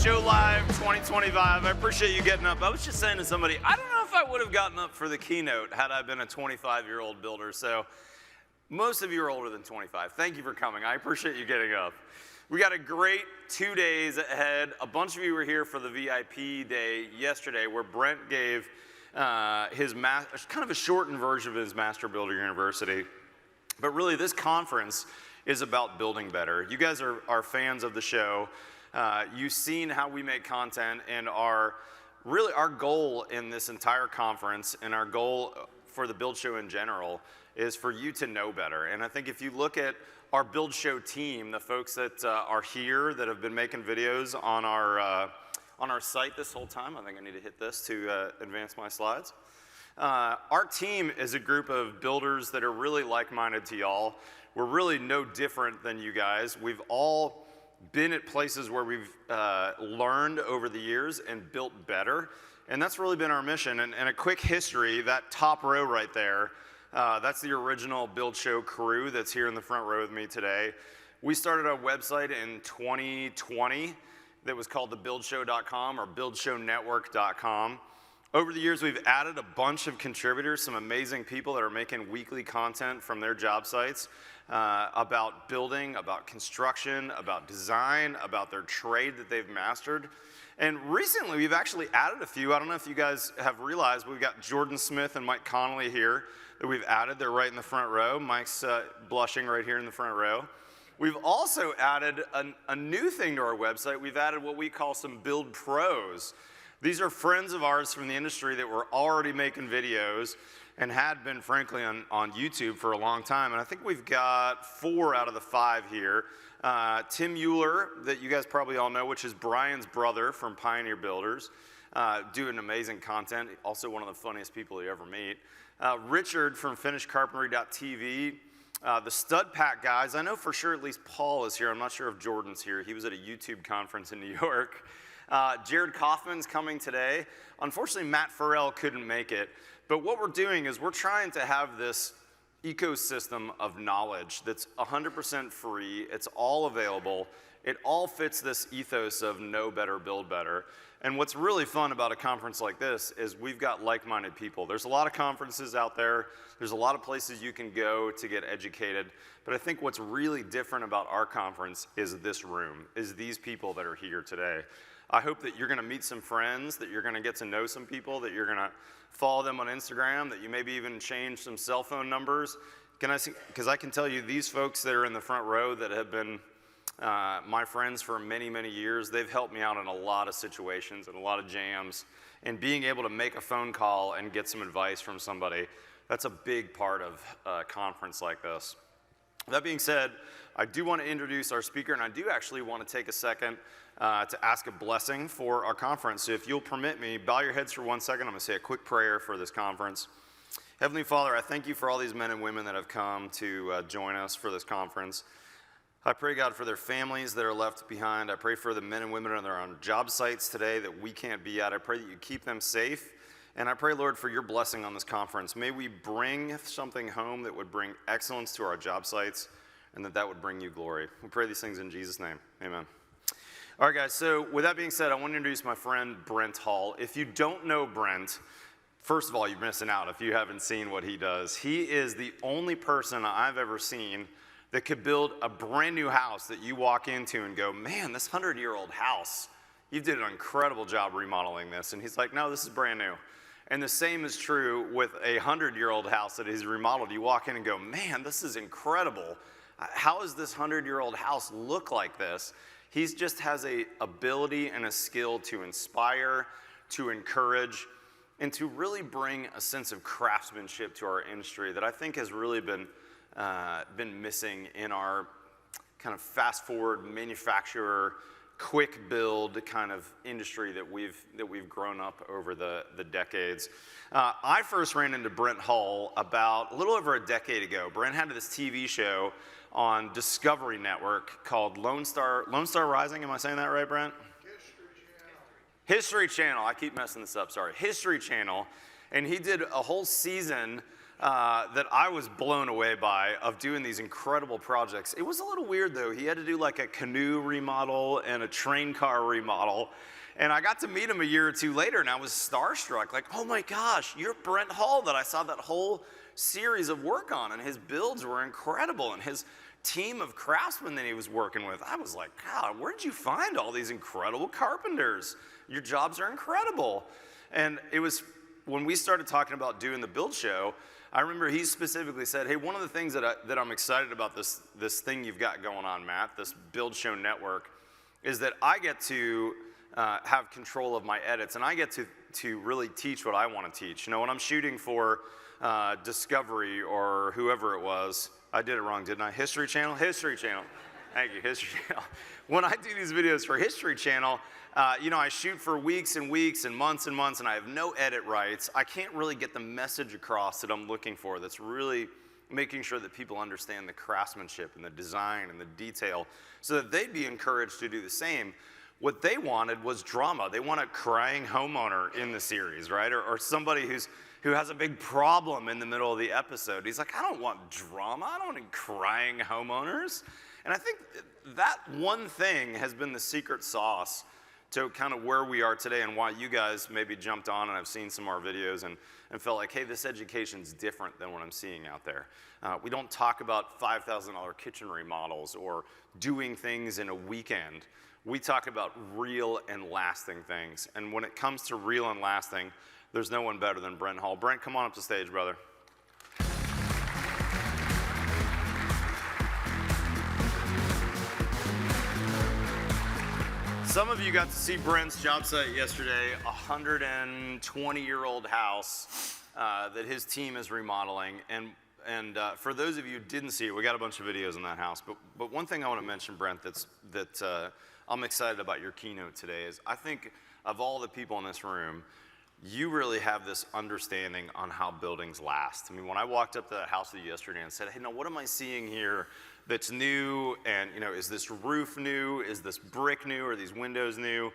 Show Live 2025. I appreciate you getting up. I was just saying to somebody, I don't know if I would have gotten up for the keynote had I been a 25-year-old builder. So most of you are older than 25. Thank you for coming. I appreciate you getting up. We got a great 2 days ahead. A bunch of you were here for the VIP day yesterday where Brent gave kind of a shortened version of his Master Builder University. But really, this conference is about building better. You guys are fans of the show. You've seen how we make content, and our goal in this entire conference and our goal for the Build Show in general is for you to know better. And I think if you look at our Build Show team, the folks that are here that have been making videos on our site this whole time, I think I need to hit this to advance my slides. Our team is a group of builders that are really like-minded to y'all. We're really no different than you guys. We've all been at places where we've learned over the years and built better, and that's really been our mission. And a quick history, that top row right there, that's the original Build Show crew that's here in the front row with me today. We started a website in 2020 that was called thebuildshow.com or buildshownetwork.com. Over the years, we've added a bunch of contributors, some amazing people that are making weekly content from their job sites about building, about construction, about design, about their trade that they've mastered. And recently, we've actually added a few. I don't know if you guys have realized, but we've got Jordan Smith and Mike Connolly here that we've added. They're right in the front row. Mike's blushing right here in the front row. We've also added a new thing to our website. We've added what we call some Build Pros. These are friends of ours from the industry that were already making videos and had been, frankly, on YouTube for a long time. And I think we've got 4 out of the 5 here. Tim Euler, that you guys probably all know, which is Brian's brother from Pioneer Builders, doing amazing content, also one of the funniest people you ever meet. Richard from FinishedCarpentry.tv. The Stud Pack guys, I know for sure at least Paul is here. I'm not sure if Jordan's here. He was at a YouTube conference in New York. Jared Kaufman's coming today. Unfortunately, Matt Farrell couldn't make it. But what we're doing is we're trying to have this ecosystem of knowledge that's 100% free. It's all available. It all fits this ethos of know better, build better. And what's really fun about a conference like this is we've got like-minded people. There's a lot of conferences out there. There's a lot of places you can go to get educated. But I think what's really different about our conference is this room, is these people that are here today. I hope that you're going to meet some friends, that you're going to get to know some people, that you're going to follow them on Instagram, that you maybe even change some cell phone numbers. Because I can tell you, these folks that are in the front row that have been my friends for many, many years, they've helped me out in a lot of situations and a lot of jams. And being able to make a phone call and get some advice from somebody, that's a big part of a conference like this. That being said, I do want to introduce our speaker, and I do actually want to take a second to ask a blessing for our conference. So if you'll permit me, bow your heads for 1 second. I'm going to say a quick prayer for this conference. Heavenly Father, I thank you for all these men and women that have come to join us for this conference. I pray, God, for their families that are left behind. I pray for the men and women that are on job sites today that we can't be at. I pray that you keep them safe. And I pray, Lord, for your blessing on this conference. May we bring something home that would bring excellence to our job sites and that would bring you glory. We pray these things in Jesus' name. Amen. All right, guys, so with that being said, I want to introduce my friend Brent Hull. If you don't know Brent, first of all, you're missing out if you haven't seen what he does. He is the only person I've ever seen that could build a brand new house that you walk into and go, man, this 100-year-old house, you did an incredible job remodeling this. And he's like, no, this is brand new. And the same is true with a 100-year-old house that he's remodeled. You walk in and go, man, this is incredible. How does this 100-year-old house look like this? He just has an ability and a skill to inspire, to encourage, and to really bring a sense of craftsmanship to our industry that I think has really been missing in our kind of fast-forward manufacturer, quick build kind of industry that we've grown up over the decades. I first ran into Brent Hull about a little over a decade ago. Brent had this TV show on Discovery Network called Lone Star Rising. Am I saying that right, Brent? History Channel. I keep messing this up, sorry. History Channel. And he did a whole season that I was blown away by of doing these incredible projects. It was a little weird though. He had to do like a canoe remodel and a train car remodel. And I got to meet him a year or two later and I was starstruck. Like, oh my gosh, you're Brent Hull that I saw that whole series of work on, and his builds were incredible, and his team of craftsmen that he was working with. I was like, God, where did you find all these incredible carpenters? Your jobs are incredible. And it was when we started talking about doing the build show, I remember he specifically said, hey, one of the things that I'm excited about this thing you've got going on, Matt, this build show network, is that I get to have control of my edits, and I get to really teach what I want to teach. You know, when I'm shooting for Discovery or whoever it was, I did it wrong, didn't I? History Channel? History Channel. Thank you, History Channel. When I do these videos for History Channel, you know, I shoot for weeks and weeks and months, and I have no edit rights. I can't really get the message across that I'm looking for that's really making sure that people understand the craftsmanship and the design and the detail so that they'd be encouraged to do the same. What they wanted was drama. They want a crying homeowner in the series, right? Or somebody who has a big problem in the middle of the episode. He's like, I don't want drama. I don't need crying homeowners. And I think that one thing has been the secret sauce to kind of where we are today and why you guys maybe jumped on and I've seen some of our videos and felt like, hey, this education's different than what I'm seeing out there. We don't talk about $5,000 kitchen remodels or doing things in a weekend. We talk about real and lasting things. And when it comes to real and lasting, there's no one better than Brent Hull. Brent, come on up to stage, brother. Some of you got to see Brent's job site yesterday, a 120-year-old house that his team is remodeling. And for those of you who didn't see it, we got a bunch of videos on that house. But one thing I want to mention, Brent, that I'm excited about your keynote today is I think of all the people in this room, you really have this understanding on how buildings last. I mean, when I walked up to that house with you yesterday and said, hey, now what am I seeing here that's new? And, you know, is this roof new? Is this brick new? Are these windows new?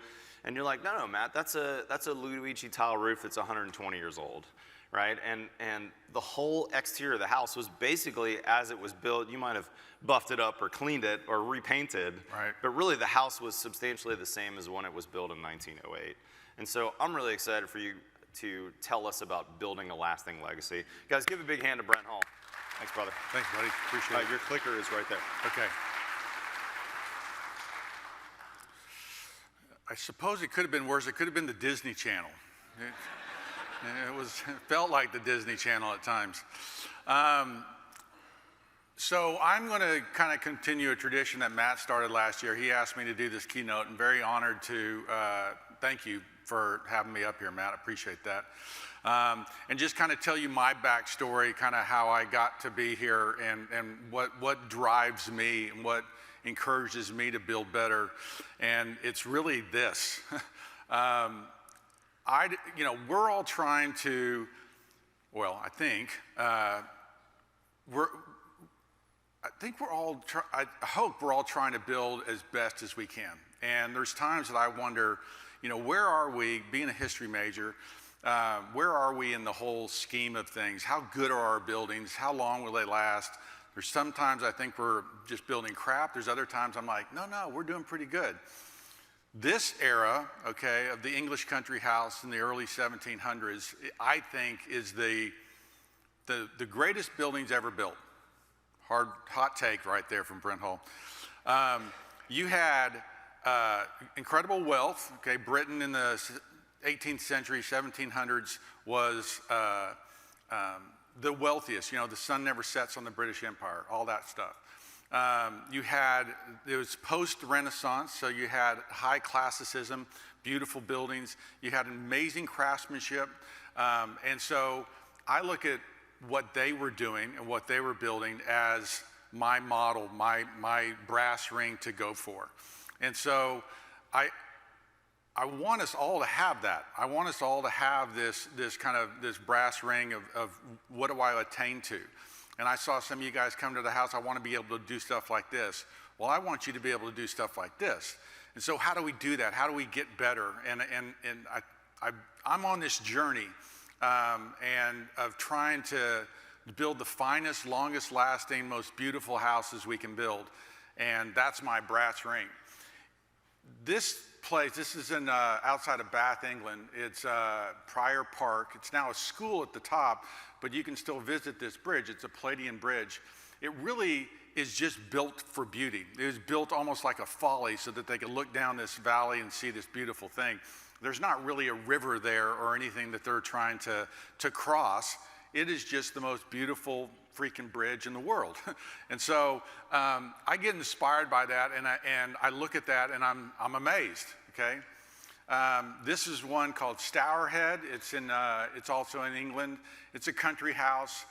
And you're like, no, Matt, that's a Ludovici tile roof that's 120 years old, right? And the whole exterior of the house was basically as it was built. You might have buffed it up or cleaned it or repainted, right? But really the house was substantially the same as when it was built in 1908. And so I'm really excited for you to tell us about building a lasting legacy. Guys, give a big hand to Brent Hull. Thanks, brother. Thanks, buddy. Appreciate it. Your clicker is right there. Okay. I suppose it could have been worse. It could have been the Disney Channel. It felt like the Disney Channel at times. So I'm going to kind of continue a tradition that Matt started last year. He asked me to do this keynote, and very honored to thank you for having me up here, Matt. I appreciate that. And just kind of tell you my backstory, kind of how I got to be here and what drives me and what encourages me to build better. And it's really this. We're all trying to, well, I hope we're all trying to build as best as we can. And there's times that I wonder, you know, where are we, being a history major, where are we in the whole scheme of things? How good are our buildings? How long will they last? There's sometimes I think we're just building crap. There's other times I'm like, no, we're doing pretty good. This era, okay, of the English country house in the early 1700s, I think is the greatest buildings ever built. Hot take right there from Brent Hull. You had incredible wealth. Okay, Britain in the 18th century, 1700s was the wealthiest. You know, the sun never sets on the British Empire. All that stuff. It was post-Renaissance, so you had high classicism, beautiful buildings. You had amazing craftsmanship, and so I look at what they were doing and what they were building as my model, my brass ring to go for. And so I want us all to have that. I want us all to have this brass ring of what do I attain to? And I saw some of you guys come to the house, I want to be able to do stuff like this. Well, I want you to be able to do stuff like this. And so how do we do that? How do we get better? And I'm on this journey and of trying to to build the finest, longest lasting, most beautiful houses we can build. And that's my brass ring. This place, this is in outside of Bath, England. It's Prior Park. It's now a school at the top, but you can still visit this bridge. It's a Palladian bridge. It really is just built for beauty. It was built almost like a folly so that they could look down this valley and see this beautiful thing. There's not really a river there or anything that they're trying to cross. It is just the most beautiful freaking bridge in the world. And so I get inspired by that, and I look at that and I'm amazed, okay? This is one called Stourhead. It's also in England. It's a country house.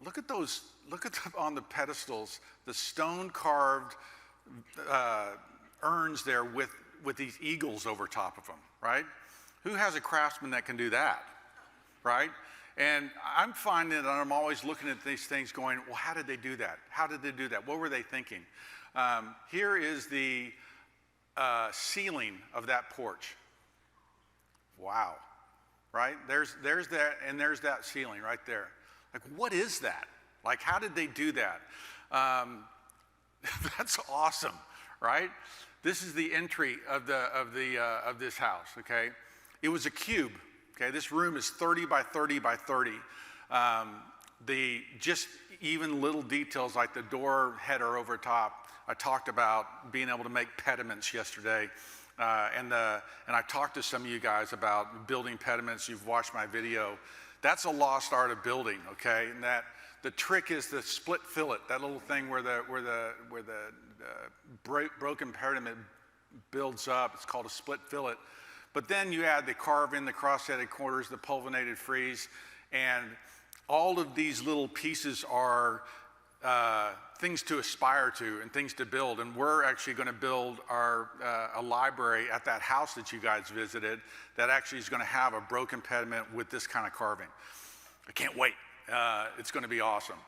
Look at those, on the pedestals, the stone carved urns there with these eagles over top of them, right? Who has a craftsman that can do that, right? And I'm finding that I'm always looking at these things going, well, how did they do that? How did they do that? What were they thinking? Here is the ceiling of that porch. Wow, right? There's that, and there's that ceiling right there. Like, what is that? Like, how did they do that? That's awesome, right? This is the entry of this house, okay? It was a cube, okay? This room is 30 by 30 by 30. Just even little details like the door header over top. I talked about being able to make pediments yesterday. And I talked to some of you guys about building pediments. You've watched my video. That's a lost art of building, okay? And that the trick is the split fillet, that little thing where the broken pediment builds up. It's called a split fillet. But then you add the carve-in, the cross-headed corners, the pulvinated frieze, and all of these little pieces are things to aspire to and things to build. And we're actually going to build a library at that house that you guys visited that actually is going to have a broken pediment with this kind of carving. I can't wait. It's going to be awesome.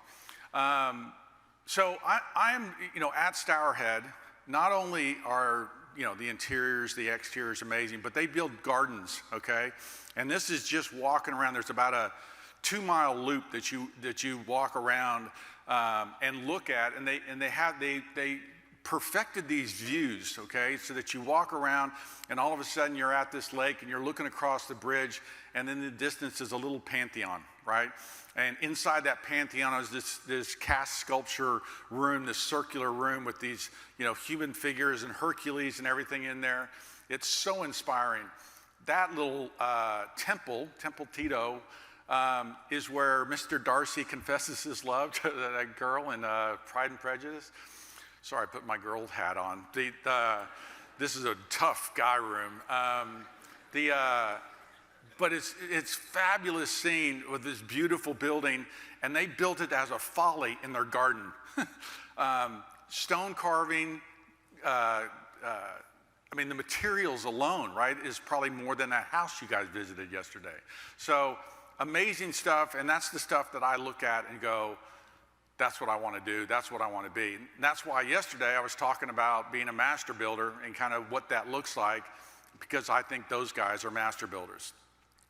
So I'm at Stourhead. Not only are the interiors, the exteriors amazing, but they build gardens, okay? And this is just walking around. There's about a 2-mile loop that you walk around and look at, and they perfected these views, okay, so that you walk around and all of a sudden you're at this lake and you're looking across the bridge, and in the distance is a little pantheon, right? And inside that pantheon is this cast sculpture room, this circular room with these human figures and Hercules and everything in there. It's so inspiring. That little Temple Tito, is where Mr. Darcy confesses his love to that girl in Pride and Prejudice. Sorry, I put my girl hat on. This is a tough guy room. But it's fabulous scene with this beautiful building, and they built it as a folly in their garden. Stone carving, the materials alone, right, is probably more than that house you guys visited yesterday. So amazing stuff, and that's the stuff that I look at and go, that's what I want to do, that's what I want to be. And that's why yesterday I was talking about being a master builder and kind of what that looks like, because I think those guys are master builders.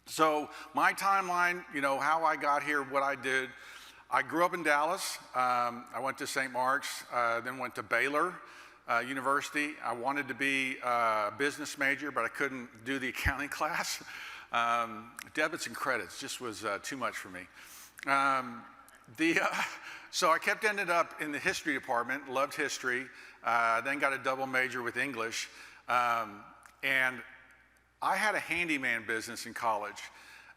So my timeline, how I got here, what I did, I grew up in Dallas. I went to St. Mark's, then went to Baylor University. I wanted to be a business major, but I couldn't do the accounting class. Debits and credits just was too much for me. So I ended up in the history department, loved history, then got a double major with English. And I had a handyman business in college.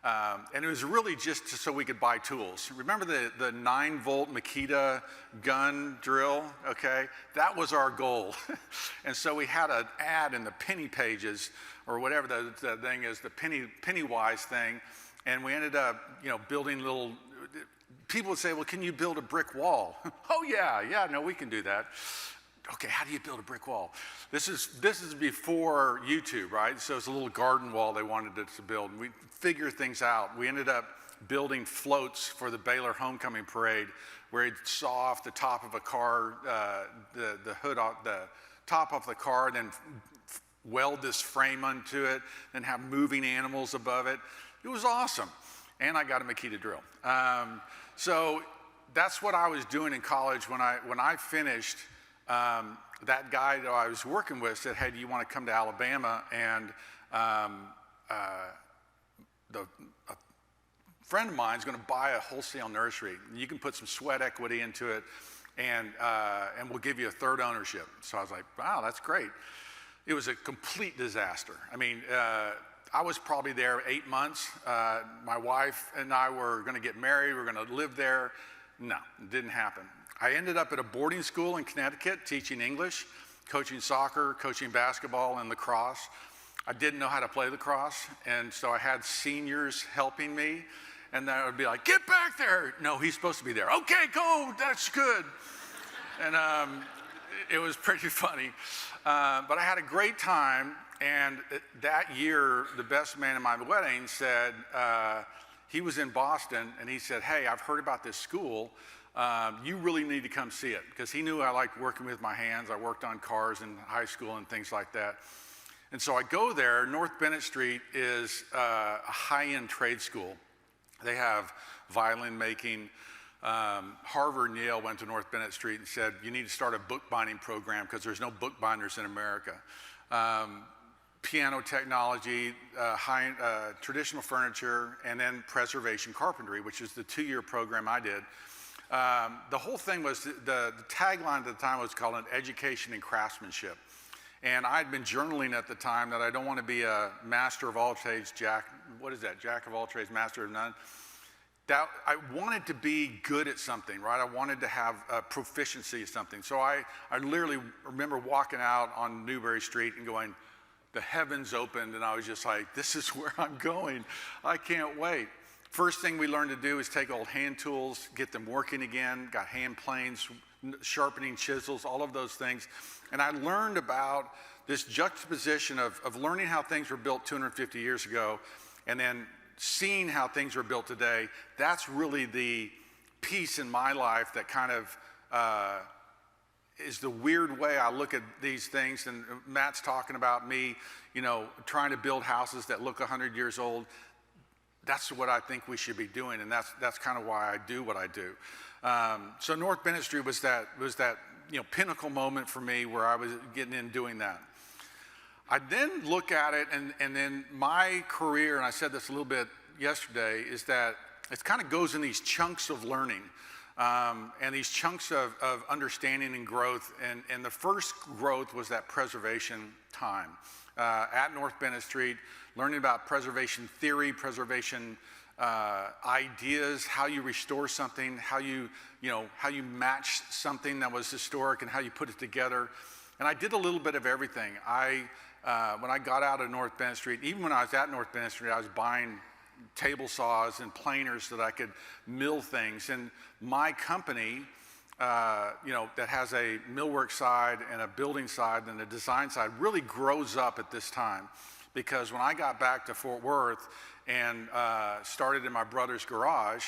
And it was really just so we could buy tools. Remember the 9-volt Makita gun drill, okay? That was our goal. And so we had an ad in the penny pages, or whatever the thing is, the Pennywise thing. And we ended up, building little, people would say, well, can you build a brick wall? Oh yeah, no, we can do that. Okay, how do you build a brick wall? This is before YouTube, right? So it's a little garden wall they wanted us to build. And we figure things out. We ended up building floats for the Baylor homecoming parade, where you'd saw off the top of a car, the hood off the top of the car, then weld this frame onto it, and have moving animals above it. It was awesome. and I got him a key to drill. So that's what I was doing in college. When I finished, that guy that I was working with said, hey, do you want to come to Alabama? And a friend of mine is going to buy a wholesale nursery. You can put some sweat equity into it, and we'll give you a third ownership. So I was like, wow, that's great. It was a complete disaster. I mean, I was probably there 8 months. My wife and I were going to get married. We were going to live there. No, it didn't happen. I ended up at a boarding school in Connecticut teaching English, coaching soccer, coaching basketball, and lacrosse. I didn't know how to play lacrosse, and so I had seniors helping me, and I would be like, get back there. No, he's supposed to be there. Okay, go, that's good. And it was pretty funny. But I had a great time, and that year, the best man at my wedding said, he was in Boston, and he said, hey, I've heard about this school. You really need to come see it, because he knew I liked working with my hands. I worked on cars in high school and things like that. And so I go there. North Bennett Street is a high-end trade school. They have violin making. Harvard and Yale went to North Bennett Street and said, you need to start a bookbinding program because there's no bookbinders in America. Piano technology, traditional furniture, and then preservation carpentry, which is the 2-year program I did. The whole thing was, the tagline at the time was called an education in craftsmanship. And I'd been journaling at the time that I don't want to be a master of all trades, jack of all trades, master of none. That I wanted to be good at something, right? I wanted to have a proficiency at something. So I literally remember walking out on Newberry Street and going, the heavens opened, and I was just like, this is where I'm going. I can't wait. First thing we learned to do is take old hand tools, get them working again, got hand planes, sharpening chisels, all of those things. And I learned about this juxtaposition of learning how things were built 250 years ago, and then seeing how things are built today. That's really the piece in my life that kind of is the weird way I look at these things. And Matt's talking about me, trying to build houses that look 100 years old. That's what I think we should be doing, and that's kind of why I do what I do. So North Bennett Street was that pinnacle moment for me where I was getting in doing that. I then look at it, and then my career, and I said this a little bit yesterday, is that it kind of goes in these chunks of learning, and these chunks of understanding and growth. And the first growth was that preservation time at North Bennett Street, learning about preservation theory, preservation ideas, how you restore something, how you match something that was historic and how you put it together. And I did a little bit of everything. When I got out of North Bennett Street, even when I was at North Bennett Street, I was buying table saws and planers so that I could mill things. And my company, that has a millwork side and a building side and a design side, really grows up at this time. Because when I got back to Fort Worth and started in my brother's garage,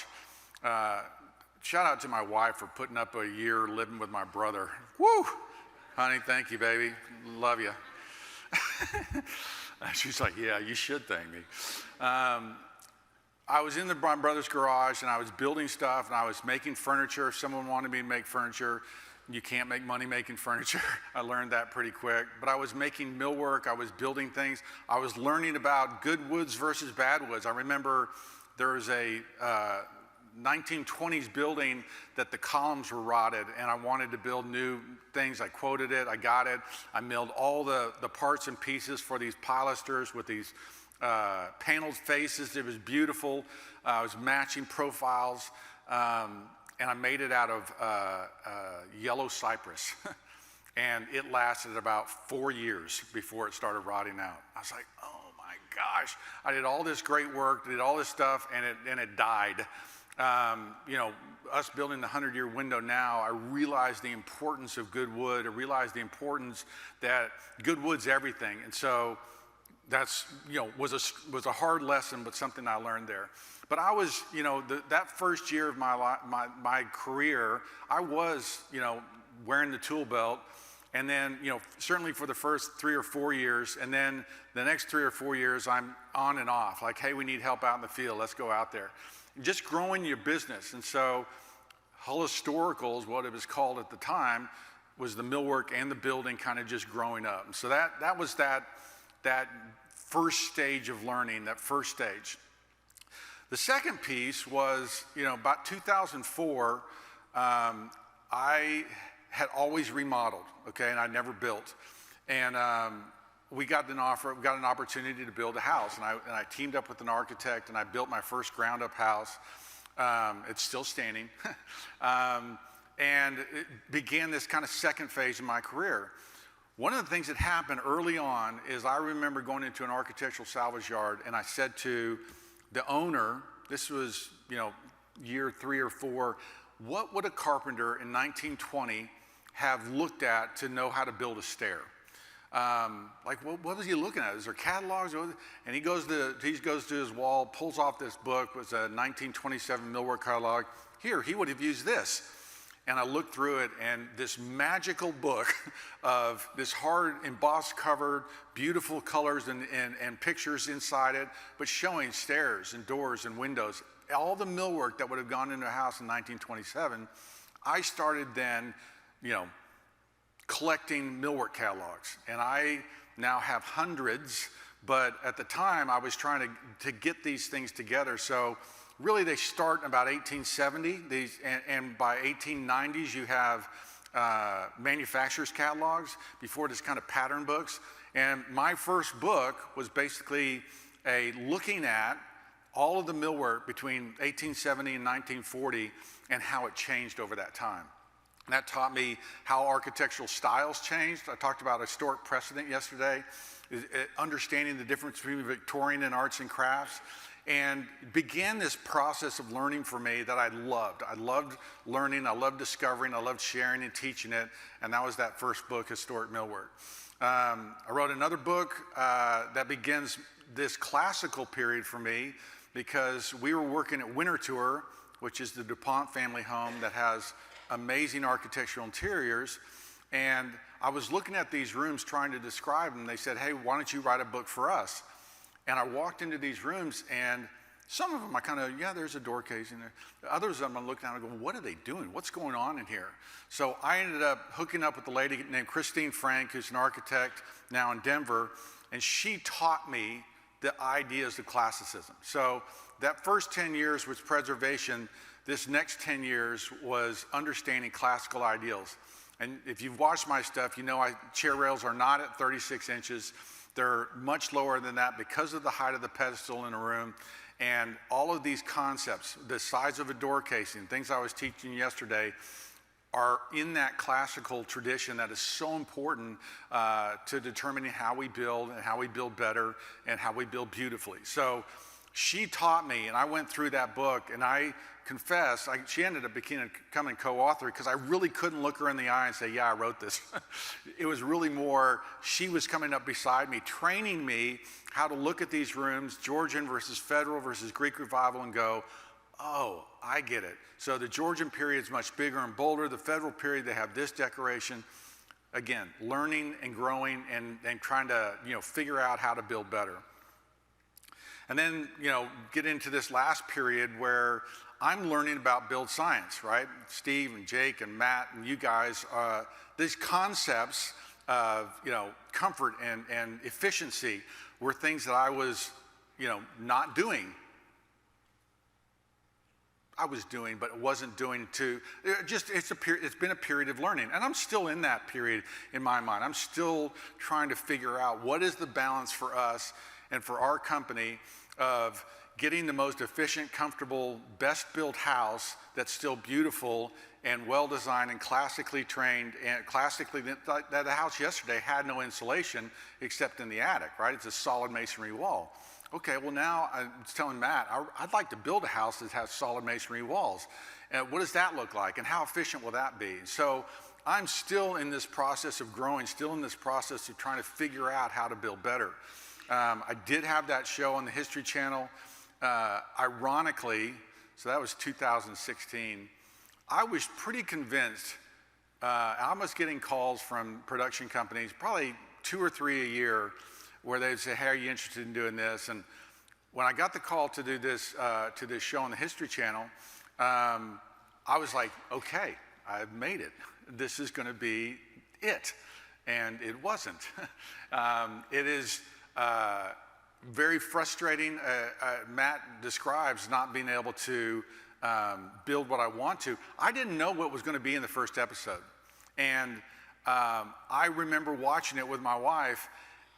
shout out to my wife for putting up a year living with my brother. Woo! Honey, thank you, baby. Love you. She's like, yeah, you should thank me. I was in my brother's garage, and I was building stuff, and I was making furniture. If someone wanted me to make furniture, you can't make money making furniture. I learned that pretty quick. But I was making millwork. I was building things. I was learning about good woods versus bad woods. I remember there was a 1920s building that the columns were rotted, and I wanted to build new things. I quoted it. I got it. I milled all the parts and pieces for these pilasters with these paneled faces. It was beautiful. I was matching profiles. And I made it out of yellow cypress. And it lasted about 4 years before it started rotting out. I was like, oh my gosh. I did all this great work, did all this stuff, and it died. Us building the 100-year window now, I realized the importance of good wood. I realized the importance that good wood's everything. And so that's, was a hard lesson, but something I learned there. But I was, that first year of my career, I was, wearing the tool belt. And then, certainly for the first 3 or 4 years, and then the next 3 or 4 years, I'm on and off. Like, hey, we need help out in the field. Let's go out there. Just growing your business. And so Hull Historical is what it was called at the time, was the millwork and the building kind of just growing up. And so that was that first stage of learning, that first stage. The second piece was, about 2004, I had always remodeled, okay, and I never built. And we got an opportunity to build a house, and I teamed up with an architect, and I built my first ground-up house. It's still standing. And it began this kind of second phase of my career. One of the things that happened early on is I remember going into an architectural salvage yard, and I said to the owner, this was, year 3 or 4, what would a carpenter in 1920 have looked at to know how to build a stair? What was he looking at? Is there catalogs? And he goes to his wall, pulls off this book, was a 1927 millwork catalog. Here, he would have used this. And I looked through it, and this magical book of this hard embossed cover, beautiful colors and pictures inside it, but showing stairs and doors and windows, all the millwork that would have gone into a house in 1927. I started then, collecting millwork catalogs, and I now have hundreds, but at the time I was trying to get these things together. So really they start in about 1870, and by 1890s you have manufacturer's catalogs, before this kind of pattern books. And my first book was basically looking at all of the millwork between 1870 and 1940 and how it changed over that time. And that taught me how architectural styles changed. I talked about historic precedent yesterday, understanding the difference between Victorian and arts and crafts, and began this process of learning for me that I loved. I loved learning, I loved discovering, I loved sharing and teaching it, and that was that first book, Historic Millwork. I wrote another book that begins this classical period for me, because we were working at Winter Tour, which is the DuPont family home that has amazing architectural interiors, and I was looking at these rooms trying to describe them. They said, hey, why don't you write a book for us? And I walked into these rooms, and some of them I kind of, there's a door casing there. Others of them I looked down and go, what are they doing? What's going on in here? So I ended up hooking up with a lady named Christine Frank, who's an architect now in Denver, and she taught me the ideas of classicism. So that first 10 years was preservation. This next 10 years was understanding classical ideals. And if you've watched my stuff, chair rails are not at 36 inches. They're much lower than that because of the height of the pedestal in a room. And all of these concepts, the size of a door casing, things I was teaching yesterday, are in that classical tradition that is so important to determining how we build and how we build better and how we build beautifully. she taught me, and I went through that book, and I confess, she ended up becoming co-author because I really couldn't look her in the eye and say, yeah, I wrote this. It was really more, she was coming up beside me, training me how to look at these rooms, Georgian versus Federal versus Greek Revival, and go, oh, I get it. So the Georgian period is much bigger and bolder. The Federal period, they have this decoration. Again, learning and growing and trying to, figure out how to build better. And then, get into this last period where I'm learning about build science, right? Steve and Jake and Matt and you guys, these concepts of, comfort and efficiency were things that I was, not doing. I was doing, but wasn't doing too. It's been a period of learning, and I'm still in that period in my mind. I'm still trying to figure out what is the balance for us and for our company of getting the most efficient, comfortable, best built house that's still beautiful and well designed and classically trained, and classically, that house yesterday had no insulation except in the attic, right? It's a solid masonry wall. Okay, well now I was telling Matt, I'd like to build a house that has solid masonry walls. And what does that look like, and how efficient will that be? So I'm still in this process of growing, still in this process of trying to figure out how to build better. I did have that show on the History Channel. Ironically, so that was 2016, I was pretty convinced I was getting calls from production companies, probably 2 or 3 a year, where they'd say, hey, are you interested in doing this? And when I got the call to do this, to this show on the History Channel, I was like, okay, I've made it. This is going to be it. And it wasn't. It is very frustrating. Matt describes not being able to build what I want to. I didn't know what was going to be in the first episode. And I remember watching it with my wife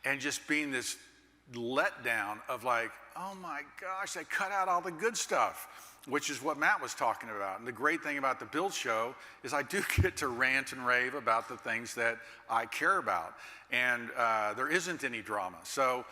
and just being this letdown of like, oh my gosh, they cut out all the good stuff, which is what Matt was talking about. And the great thing about the Build Show is I do get to rant and rave about the things that I care about. And there isn't any drama. So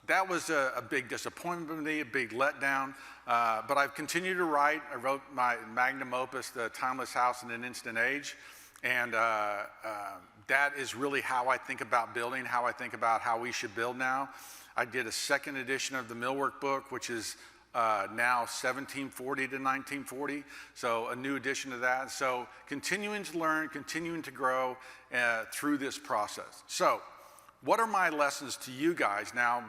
that was a big disappointment for me, a big letdown. But I've continued to write. I wrote my magnum opus, The Timeless House in an Instant Age. And that is really how I think about building, how I think about how we should build now. I did a second edition of the Millwork book, which is now 1740 to 1940, so a new edition to that. So continuing to learn, continuing to grow through this process. So what are my lessons to you guys now,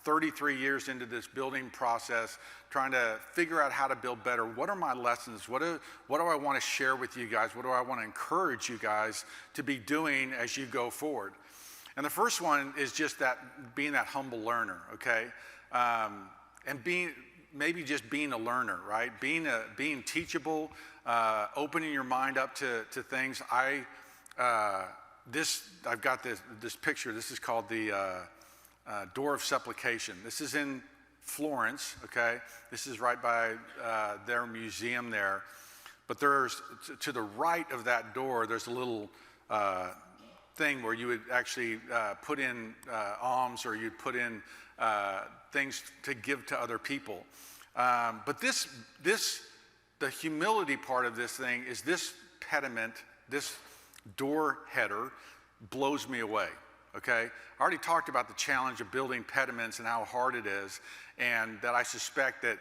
33 years into this building process, trying to figure out how to build better? What are my lessons? What do I want to share with you guys? What do I want to encourage you guys to be doing as you go forward? And the first one is just that being that humble learner, okay? And maybe just being a learner, right? Being teachable, opening your mind up to things. I've got this picture. This is called the Door of Supplication. This is in Florence, okay? This is right by their museum there. But there's, to the right of that door, there's a little thing where you would actually put in alms, or you'd put in things to give to other people. But the humility part of this thing is this pediment, this door header blows me away, okay? I already talked about the challenge of building pediments and how hard it is, and that I suspect that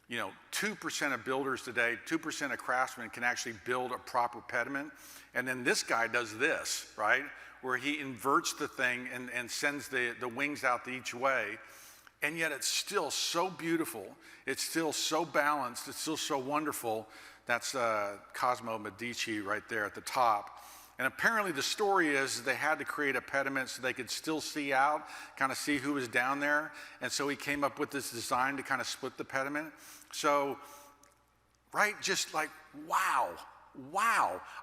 2% of builders today, 2% of craftsmen can actually build a proper pediment. And then this guy does this, right? Where he inverts the thing and sends the wings out each way. And yet it's still so beautiful. It's still so balanced. It's still so wonderful. That's Cosimo Medici right there at the top. And apparently the story is they had to create a pediment so they could still see out, kind of see who was down there. And so he came up with this design to kind of split the pediment. So, right, just like, wow.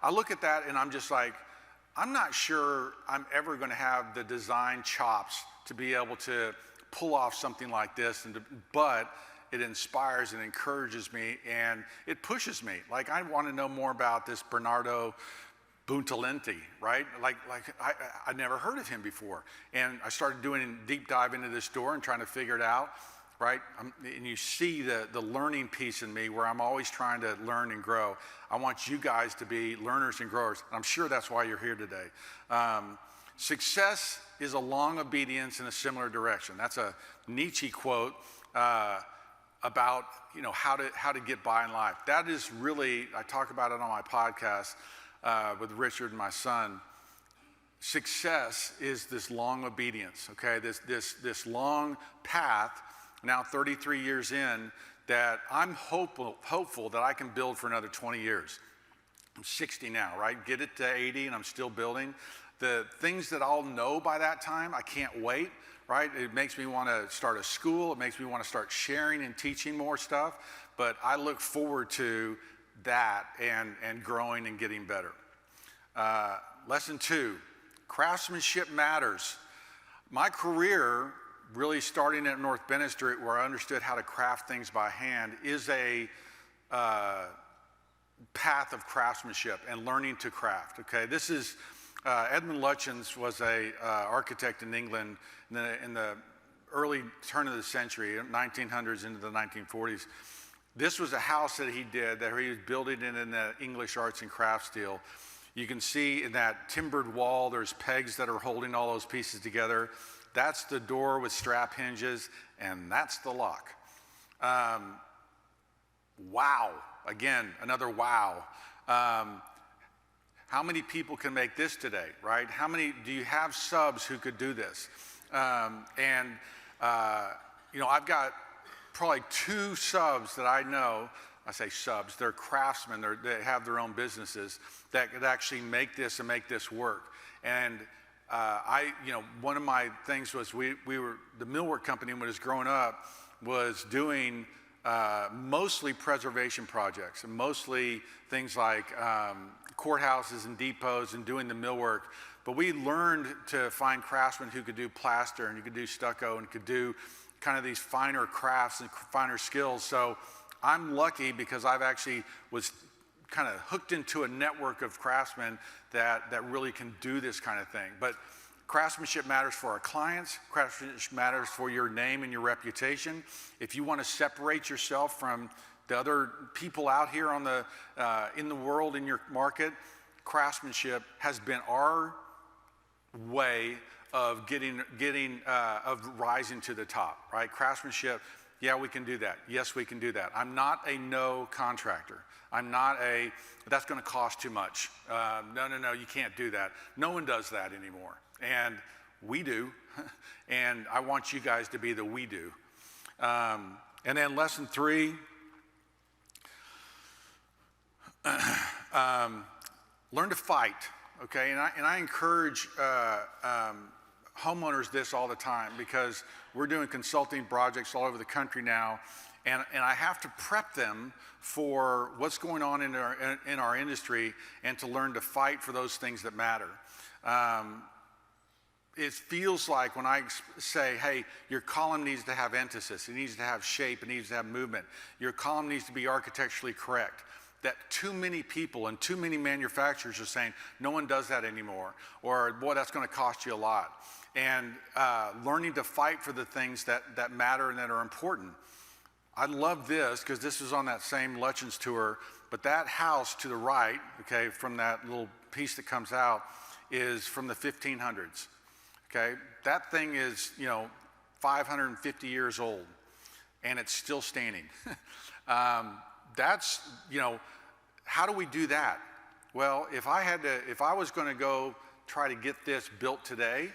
I look at that and I'm just like, I'm not sure I'm ever going to have the design chops to be able to pull off something like this, but it inspires and encourages me and it pushes me. Like, I want to know more about this Bernardo Buntalenti, right? Like I never heard of him before. And I started doing a deep dive into this door and trying to figure it out, right? And you see the learning piece in me where I'm always trying to learn and grow. I want you guys to be learners and growers. I'm sure that's why you're here today. Success is a long obedience in a similar direction. That's a Nietzsche quote about how to get by in life. That is really, I talk about it on my podcast with Richard and my son. Success is this long obedience, okay? This long path, now 33 years in, that I'm hopeful that I can build for another 20 years. I'm 60 now, right? Get it to 80 and I'm still building. The things that I'll know by that time, I can't wait, right? It makes me want to start a school. It makes me want to start sharing and teaching more stuff. But I look forward to that and growing and getting better. Lesson 2, craftsmanship matters. My career, really starting at North Bennett Street, where I understood how to craft things by hand, is a path of craftsmanship and learning to craft, okay? This is, Edmund Lutyens was a architect in England in the early turn of the century, 1900s into the 1940s. This was a house that he did, that he was building it in the English arts and crafts style. You can see in that timbered wall, there's pegs that are holding all those pieces together. That's the door with strap hinges, and that's the lock. Wow. Again, another wow. How many people can make this today, right? How many, do you have subs who could do this? You know, I've got probably 2 subs that I know. I say subs, they're craftsmen, they have their own businesses that could actually make this and make this work. And you know, one of my things was we were, the millwork company when it was growing up was doing mostly preservation projects and mostly things like courthouses and depots and doing the millwork. But we learned to find craftsmen who could do plaster and who could do stucco and could do kind of these finer crafts and finer skills. So I'm lucky because I've actually was kind of hooked into a network of craftsmen that really can do this kind of thing. But craftsmanship matters for our clients. Craftsmanship matters for your name and your reputation. If you want to separate yourself from the other people out here on the in the world, in your market, craftsmanship has been our way of of rising to the top, right? Craftsmanship, yeah, we can do that. Yes, we can do that. I'm not a no contractor. I'm not a, that's going to cost too much. No, you can't do that. No one does that anymore. And we do. And I want you guys to be the we do. And then lesson 3, learn to fight, okay? And I encourage homeowners this all the time because we're doing consulting projects all over the country now, and I have to prep them for what's going on in our industry and to learn to fight for those things that matter. It feels like when I say, hey, your column needs to have emphasis, it needs to have shape, it needs to have movement, your column needs to be architecturally correct, that too many people and too many manufacturers are saying, no one does that anymore, or boy, that's going to cost you a lot. And learning to fight for the things that matter and that are important. I love this because this is on that same Lutchens tour, but that house to the right, okay, from that little piece that comes out, is from the 1500s, okay? That thing is, you know, 550 years old, and it's still standing. That's, you know, how do we do that? Well, if I was going to go try to get this built today,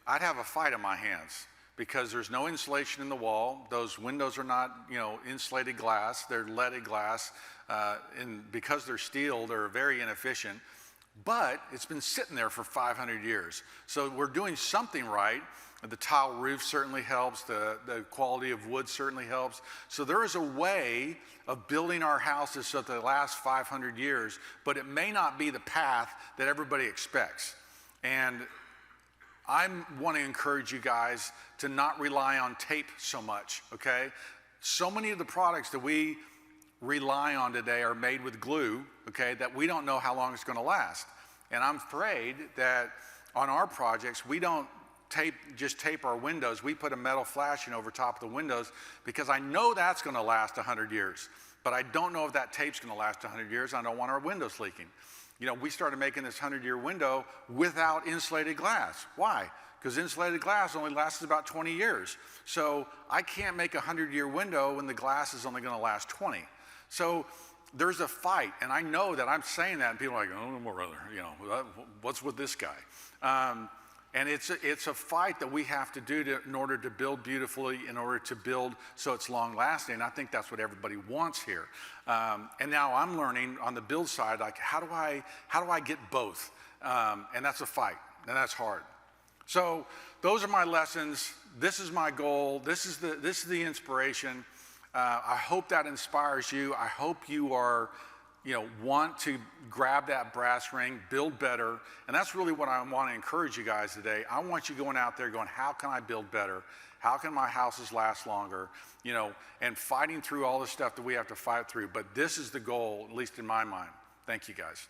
I'd have a fight on my hands because there's no insulation in the wall. Those windows are not, you know, insulated glass. They're leaded glass. And because they're steel, they're very inefficient. But it's been sitting there for 500 years. So we're doing something right. The tile roof certainly helps. The quality of wood certainly helps. So there is a way of building our houses so that they last 500 years, but it may not be the path that everybody expects. And I want to encourage you guys to not rely on tape so much, okay? So many of the products that we rely on today are made with glue, okay, that we don't know how long it's going to last. And I'm afraid that on our projects, we don't just tape our windows. We put a metal flashing over top of the windows because I know that's going to last 100 years. But I don't know if that tape's going to last 100 years. I don't want our windows leaking. You know, we started making this 100-year window without insulated glass. Why? Because insulated glass only lasts about 20 years. So I can't make a 100-year window when the glass is only going to last 20. So there's a fight, and I know that I'm saying that, and people are like, oh, no, brother, you know, what's with this guy? And it's a fight that we have to do in order to build beautifully, in order to build so it's long-lasting. I think that's what everybody wants here. And now I'm learning on the build side, like how do I get both? And that's a fight, and that's hard. So those are my lessons. This is my goal. This is the inspiration. I hope that inspires you. I hope you are, you know, want to grab that brass ring, build better. And that's really what I want to encourage you guys today. I want you going out there going, how can I build better? How can my houses last longer? You know, and fighting through all the stuff that we have to fight through. But this is the goal, at least in my mind. Thank you, guys.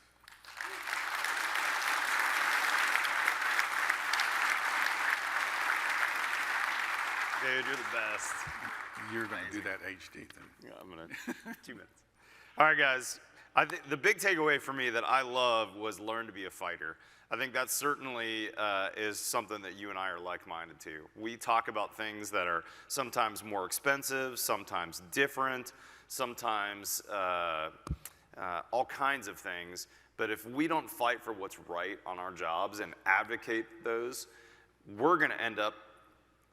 Dude, you're the best. You're going to do that HD thing. Yeah, I'm going to. 2 minutes. All right, guys. I think the big takeaway for me that I love was learn to be a fighter. I think that certainly is something that you and I are like-minded to. We talk about things that are sometimes more expensive, sometimes different, sometimes all kinds of things. But if we don't fight for what's right on our jobs and advocate those, we're going to end up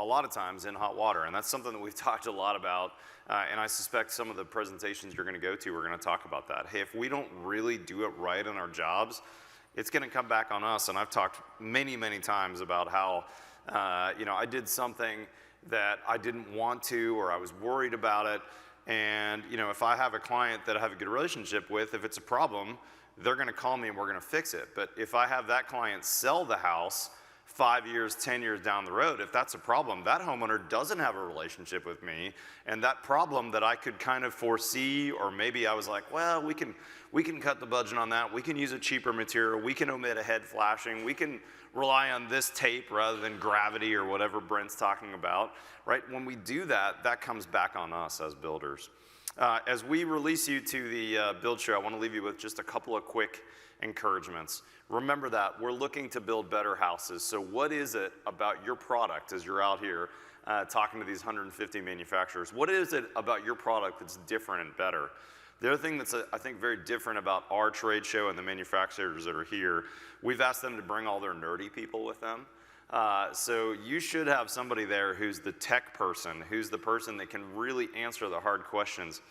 a lot of times in hot water. And that's something that we've talked a lot about. And I suspect some of the presentations you're going to go to, we're going to talk about that. Hey, if we don't really do it right in our jobs, it's going to come back on us. And I've talked many, many times about how, I did something that I didn't want to, or I was worried about it. And, if I have a client that I have a good relationship with, if it's a problem, they're going to call me and we're going to fix it. But if I have that client sell the house 5 years, 10 years down the road, if that's a problem, that homeowner doesn't have a relationship with me, and that problem that I could kind of foresee, or maybe I was like, well, we can cut the budget on that, we can use a cheaper material, we can omit a head flashing, we can rely on this tape rather than gravity or whatever Brent's talking about, right? When we do that, that comes back on us as builders. As we release you to the build show, I want to leave you with just a couple of quick encouragements. Remember that we're looking to build better houses. So what is it about your product as you're out here talking to these 150 manufacturers? What is it about your product that's different and better? The other thing that's, I think, very different about our trade show and the manufacturers that are here, we've asked them to bring all their nerdy people with them. So you should have somebody there who's the tech person, who's the person that can really answer the hard questions.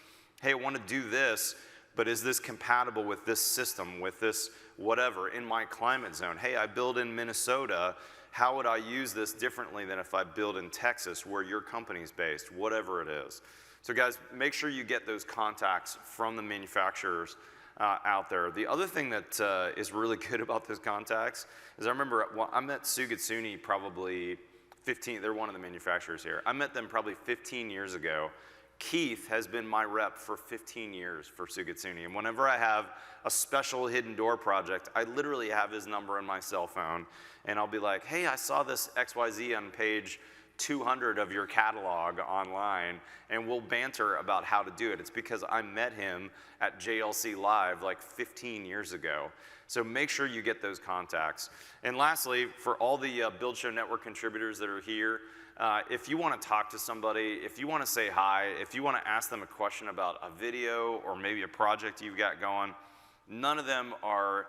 Hey, I want to do this, but is this compatible with this system, with this whatever, in my climate zone? Hey, I build in Minnesota. How would I use this differently than if I build in Texas, where your company's based, whatever it is? So guys, make sure you get those contacts from the manufacturers out there. The other thing that is really good about those contacts is I remember I met Sugatsuni probably 15, they're one of the manufacturers here. I met them probably 15 years ago. Keith has been my rep for 15 years for Sugatsuni. And whenever I have a special hidden door project, I literally have his number in my cell phone. And I'll be like, hey, I saw this XYZ on page 200 of your catalog online, and we'll banter about how to do it. It's because I met him at JLC Live like 15 years ago. So make sure you get those contacts. And lastly, for all the Build Show Network contributors that are here, if you want to talk to somebody, if you want to say hi, if you want to ask them a question about a video or maybe a project you've got going, none of them are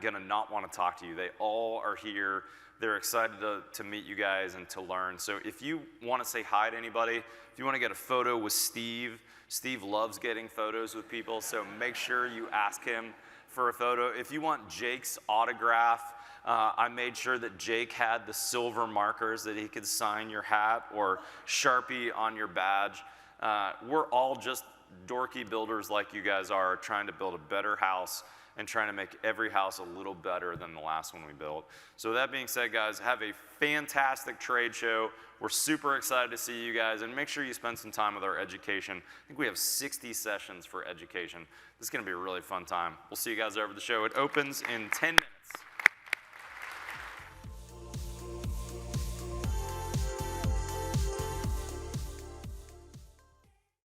going to not want to talk to you. They all are here. They're excited to meet you guys and to learn. So if you want to say hi to anybody, if you want to get a photo with Steve, Steve loves getting photos with people, so make sure you ask him for a photo. If you want Jake's autograph, I made sure that Jake had the silver markers that he could sign your hat or Sharpie on your badge. We're all just dorky builders like you guys are, trying to build a better house and trying to make every house a little better than the last one we built. So with that being said, guys, have a fantastic trade show. We're super excited to see you guys, and make sure you spend some time with our education. I think we have 60 sessions for education. This is going to be a really fun time. We'll see you guys over the show. It opens in 10 minutes.